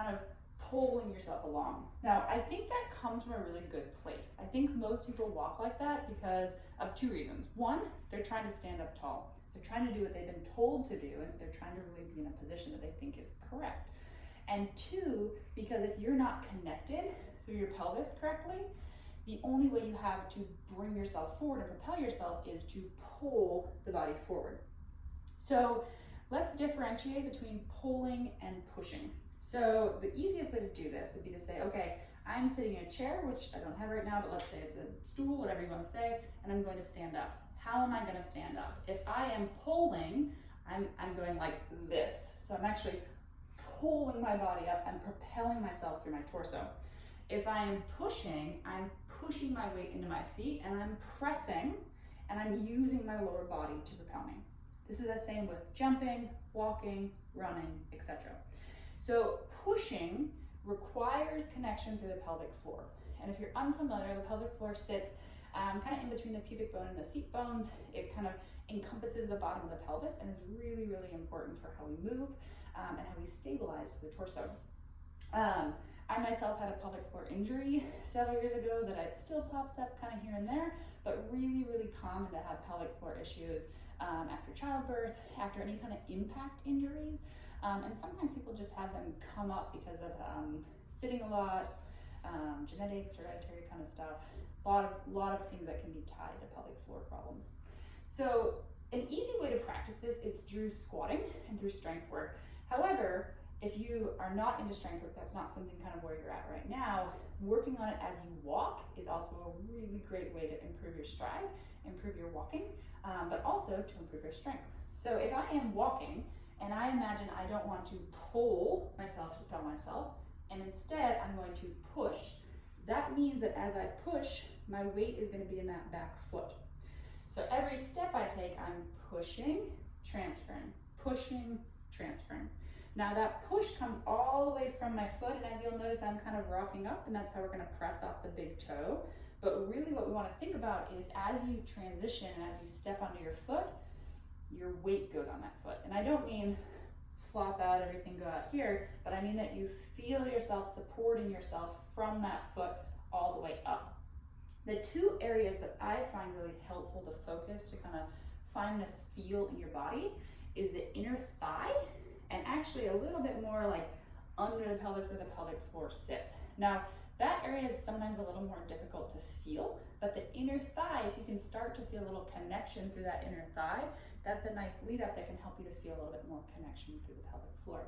kind of pulling yourself along. Now, I think that comes from a really good place. I think most people walk like that because of two reasons. One, they're trying to stand up tall. They're trying to do what they've been told to do, and so they're trying to really be in a position that they think is correct. And two, because if you're not connected through your pelvis correctly, the only way you have to bring yourself forward and propel yourself is to pull the body forward. So let's differentiate between pulling and pushing. So the easiest way to do this would be to say, okay, I'm sitting in a chair, which I don't have right now, but let's say it's a stool, whatever you want to say, and I'm going to stand up. How am I going to stand up? If I am pulling, I'm going like this. So I'm actually pulling my body up and propelling myself through my torso. If I am pushing, I'm pushing my weight into my feet and I'm pressing and I'm using my lower body to propel me. This is the same with jumping, walking, running, etc. So pushing requires connection through the pelvic floor. And if you're unfamiliar, the pelvic floor sits kind of in between the pubic bone and the seat bones. It kind of encompasses the bottom of the pelvis and is really, really important for how we move and how we stabilize the torso. I myself had a pelvic floor injury several years ago that it still pops up kind of here and there, but really, really common to have pelvic floor issues after childbirth, after any kind of impact injuries. And sometimes people just have them come up because of sitting a lot, genetics, hereditary kind of stuff. A lot of things that can be tied to pelvic floor problems. So an easy way to practice this is through squatting and through strength work. However, if you are not into strength work, that's not something kind of where you're at right now, working on it as you walk is also a really great way to improve your stride, improve your walking, but also to improve your strength. So if I am walking and I imagine I don't want to pull myself to propel myself, and instead I'm going to push, that means that as I push, my weight is going to be in that back foot. So every step I take, I'm pushing, transferring, pushing, transferring. Now that push comes all the way from my foot, and as you'll notice, I'm kind of rocking up, and that's how we're going to press off the big toe. But really what we want to think about is as you transition and as you step onto your foot, your weight goes on that foot. And I don't mean flop out, everything go out here, but I mean that you feel yourself supporting yourself from that foot all the way up. The two areas that I find really helpful to focus to kind of find this feel in your body is the inner thigh, and actually a little bit more like under the pelvis where the pelvic floor sits. Now, that area is sometimes a little more difficult to feel, but the inner thigh, if you can start to feel a little connection through that inner thigh, that's a nice lead up that can help you to feel a little bit more connection through the pelvic floor.